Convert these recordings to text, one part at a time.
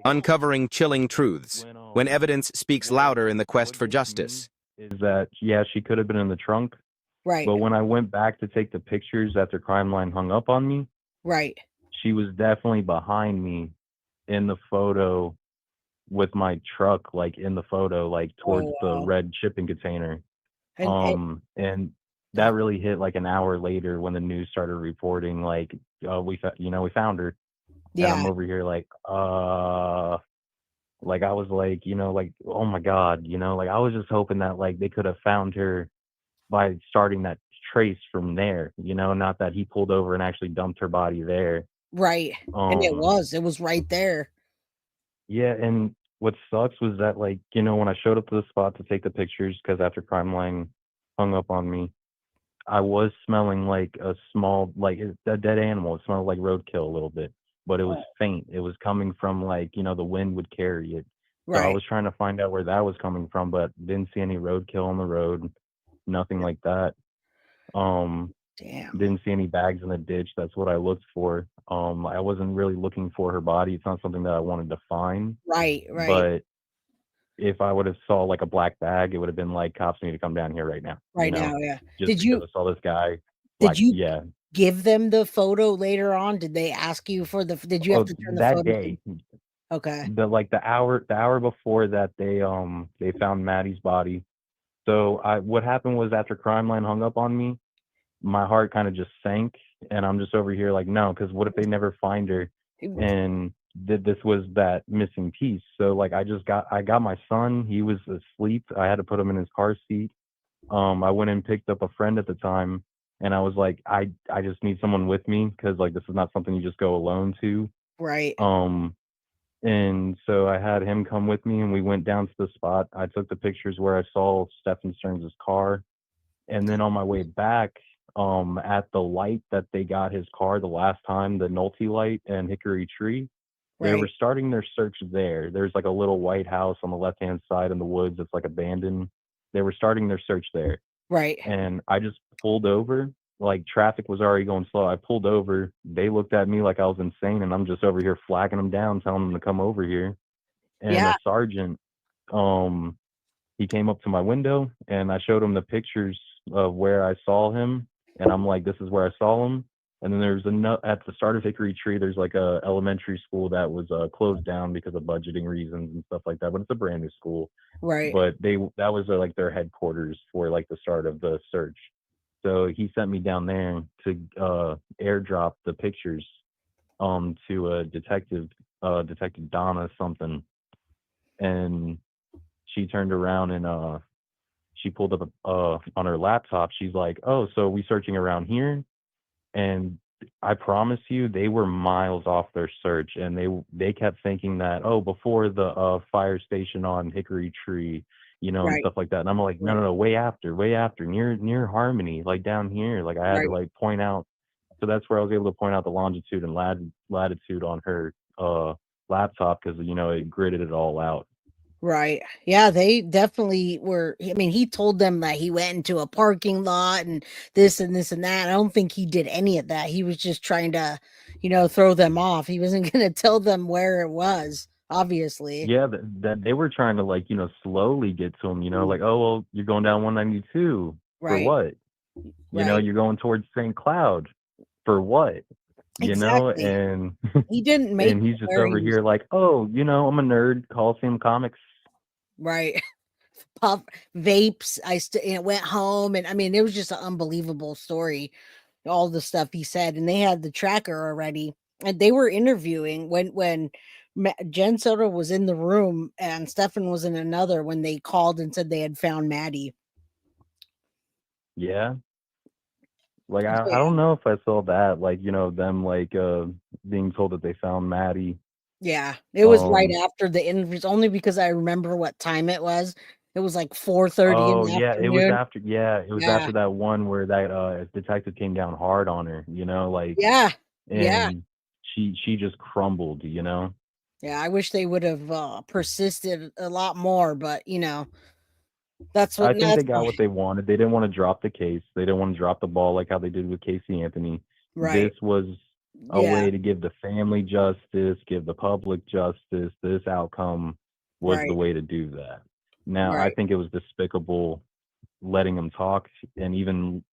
Uncovering chilling truths, when evidence speaks louder in the quest for justice. Is that, yeah, she could have been in the trunk, Right. but when I went back to take the pictures after Crime Line hung up on me, Right. she was definitely behind me in the photo with my truck, like in the photo, like towards Oh, the wow. red shipping container. And And that really hit like an hour later when the news started reporting, like, we found her. And I'm yeah. over here like I was like, like, oh my God, like I was just hoping that like they could have found her by starting that trace from there, not that he pulled over and actually dumped her body there. Right. And it Um, was right there. yeah, and what sucks was that like, when I showed up to the spot to take the pictures, because after Crime Line hung up on me, I was smelling like a small, like a dead animal. It smelled like roadkill a little bit, but it was Oh, faint. It was coming from like, the wind would carry it. So I right. was trying to find out where that was coming from, but didn't see any roadkill on the road, nothing like that. Um, Damn. didn't see any bags in the ditch. That's what I looked for. I wasn't really looking for her body. It's not something that I wanted to find, Right. Right. but if I would have saw like a black bag, it would have been like cops need to come down here right now, Right now, yeah. just Did because you I saw this guy did black. you Yeah. give them the photo later on? Did they ask you for did you have Oh, to turn the that photo in? day, Okay. the hour before that, they found Maddie's body. So what happened was after Crime Line hung up on me, my heart kind of just sank, and I'm just over here like, no, because what if they never find her, and this was that missing piece. So like I got my son. He was asleep. I had to put him in his car seat. I went and picked up a friend at the time, and I was like, I just need someone with me because like this is not something you just go alone to. Right. Um, and so I had him come with me, and we went down to the spot. I took the pictures where I saw Stephen Stearns' car, and then on my way back, at the light that they got his car the last time, the Nolte light and Hickory Tree, they were Right. starting their search there. There's like a little white house on the left-hand side in the woods that's like abandoned. They were starting their search there. Right. And I just pulled over. Like traffic was already going slow. I pulled over. They looked at me like I was insane, and I'm just over here flagging them down, telling them to come over here. And Yeah. a sergeant, um, he came up to my window, and I showed him the pictures of where I saw him, and I'm like, this is where I saw him. And then there's at the start of Hickory Tree, there's like a elementary school that was closed down because of budgeting reasons and stuff like that, but it's a brand new school. Right. But that was like their headquarters for like the start of the search. So he sent me down there to airdrop the pictures to a detective, Detective Donna something, and she turned around and she pulled up on her laptop. She's like, "Oh, so we searching around here?" And I promise you, they were miles off their search, and they kept thinking that, oh, before the fire station on Hickory Tree, and Right. stuff like that. And I'm like, no, Right. no, no, way after, near Harmony, like down here. Like I had to Right. like point out. So that's where I was able to point out the longitude and latitude on her laptop because it gridded it all out. Right. Yeah, they definitely were. I mean, he told them that he went into a parking lot and this and this and that. I don't think he did any of that. He was just trying to, throw them off. He wasn't going to tell them where it was, obviously. Yeah, that they were trying to like, slowly get to him, Mm. like, oh, well, you're going down 192 for Right. what? Right. You're going towards St. Cloud for what? Exactly. And He didn't make and it he's just where over he was. here like, oh, I'm a nerd, Coliseum Comics. Right. Puff vapes. Went home, and I mean, it was just an unbelievable story. All the stuff he said, and they had the tracker already, and they were interviewing when Jen Soto was in the room and Stefan was in another when they called and said they had found Maddie. Yeah. Like So, I don't know if I saw that, like, them like being told that they found Maddie. yeah, it was right Um after the interviews, only because I remember what time it was. It was like 4:30 in oh the yeah, afternoon. it was Yeah, after that one where that detective came down hard on her, like, yeah, yeah, and she just crumbled. yeah. I wish they would have persisted a lot more, but that's what I think they that's got what they wanted. They didn't want to drop the case. They didn't want to drop the ball like how they did with Casey Anthony. right. This was a Yeah, way to give the family justice, give the public justice. This outcome was the right, way to do that. Now, I right. think it was despicable letting him talk and even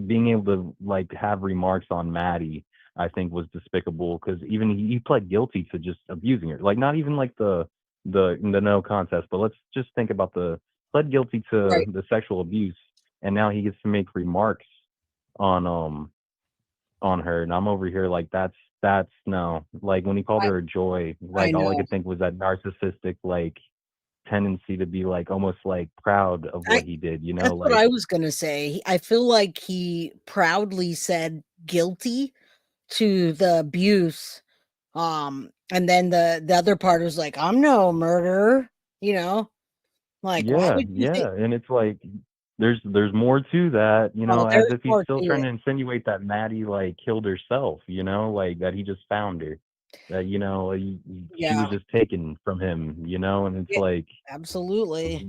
being able to like have remarks on Maddie. I think was despicable because even he pled guilty to just abusing her. Like not even like the no contest, but let's just think about the pled guilty to Right. the sexual abuse, and now he gets to make remarks on on her, and I'm over here like that's no. Like when he called I her a joy, I like all I know. could think was that narcissistic like tendency to be like almost like proud of I what he did, you know, That's what like I was gonna say. I feel like he proudly said guilty to the abuse. And then the other part was like, I'm no murderer, you know? Like, why yeah, would you think, yeah. And it's like there's more to that, you oh, know, as there's if he's more still to trying it. to insinuate that Maddie like killed herself, you know, like that he just found her. That, you know, she Yeah, was just taken from him, you know, and it's yeah, like absolutely.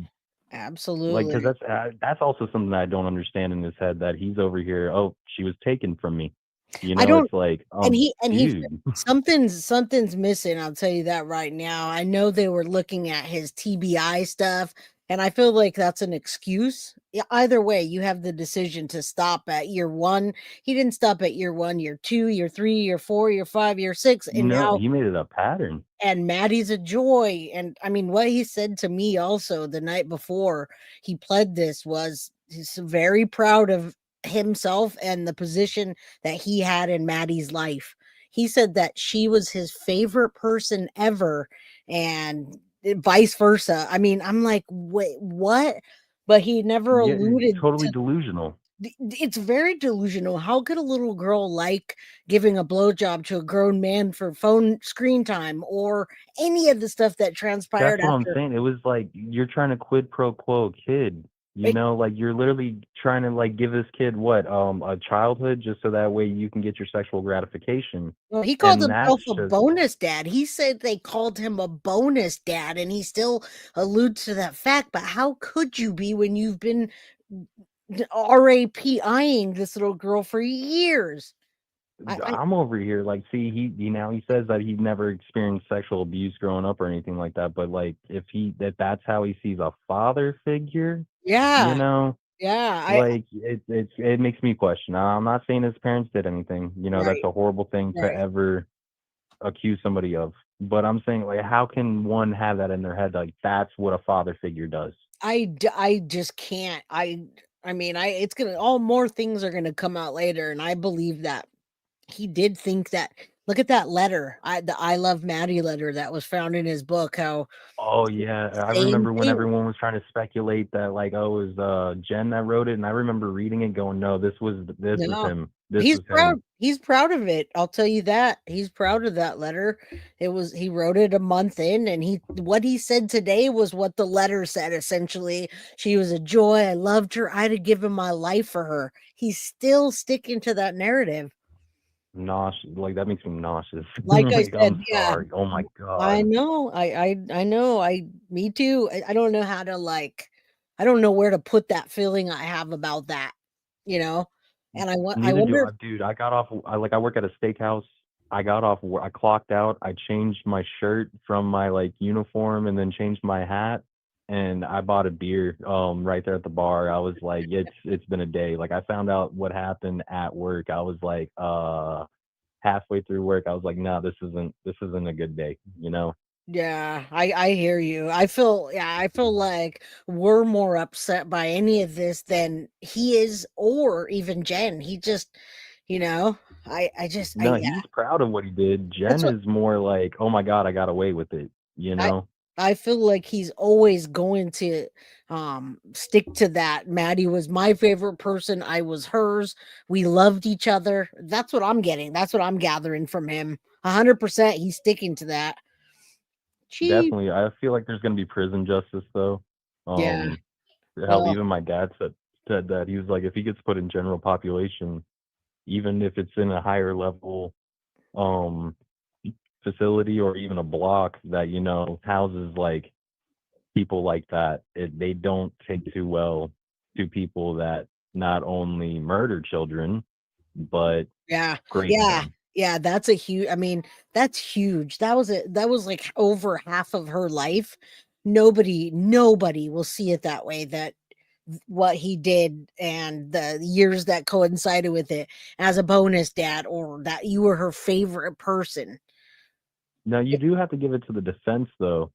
like because Absolutely. that's also something that I don't understand in his head that he's over here. Oh, she was taken from me. You I know, don't it's like, and he dude, something's missing, I'll tell you that right now. I know they were looking at his TBI stuff, and I feel like that's an excuse. Yeah, either way, you have the decision to stop at year 1. He didn't stop at year 1, year 2, year 3, year 4, year 5, year 6, and no, now he made it a pattern. and Maddie's a joy. And I mean, what he said to me also the night before he pled this was he's very proud of himself and the position that he had in Maddie's life. He said that she was his favorite person ever, and vice versa. I mean, I'm like, wait, what? But he never Yeah, alluded totally to. delusional. It's very delusional. How could a little girl like giving a blowjob to a grown man for phone screen time or any of the stuff that That's transpired what I'm after? saying. It was like you're trying to quid pro quo a kid. You It, know, like you're literally trying to like give this kid what a childhood just so that way you can get your sexual gratification, well, he called and that's himself a just bonus dad. He said they called him a bonus dad, and he still alludes to that fact. But how could you be when you've been RAPIing this little girl for years? I I'm over here like see he now he says that he never experienced sexual abuse growing up or anything like that, but like if that's how he sees a father figure, you yeah, know, yeah, like it makes me question. I'm not saying his parents did anything, you know, that's right, a horrible thing to right. ever accuse somebody of. But I'm saying like how can one have that in their head like that's what a father figure does? I just can't. I mean, I it's gonna all more things are gonna come out later, and I believe that he did think that. Look at that letter, the I love Maddie letter that was found in his book. How Oh yeah, I same remember when thing. everyone was trying to speculate that like oh it was Jen that wrote it, and I remember reading it going no this is No, him, this is proud. him. He's proud of it. I'll tell you that. He's proud of that letter. He wrote it a month in, and what he said today was what the letter said essentially. She was a joy. I loved her. I'd have given my life for her. He's still sticking to that narrative. Nauseous, like that makes me nauseous. Like I Like said, I'm yeah, sorry. Oh my I god. know. I know. Me too. I don't know how to like. I don't know where to put that feeling I have about that. You know, and I Neither do wonder I, if dude. I got off. I work at a steakhouse. I got off. I clocked out. I changed my shirt from my like uniform, and then changed my hat. And I bought a beer right there at the bar. I was like, it's been a day. Like I found out what happened at work. I was like, halfway through work, I was like, no, this isn't a good day. You know. yeah, I hear you. I feel like we're more upset by any of this than he is or even Jen. He just, you know, No, he's proud of what he did. that's Jen what is more like, oh my god, I got away with it. You I know. I feel like he's always going to stick to that. Maddie was my favorite person. I was hers. We loved each other. That's what I'm getting. That's what I'm gathering from him. 100% he's sticking to that. Gee. Definitely. I feel like there's gonna be prison justice though. Yeah. Um, hell, Well, even my dad said that he was like, if he gets put in general population, even if it's in a higher level um facility or even a block that houses like people like that, they don't take too well to people that not only murder children but yeah. rape Yeah. them. Yeah, that's a huge. I mean, that's huge. That was like over half of her life. Nobody will see it that way. That what he did and the years that coincided with it as a bonus dad, or that you were her favorite person. Now you do have to give it to the defense though.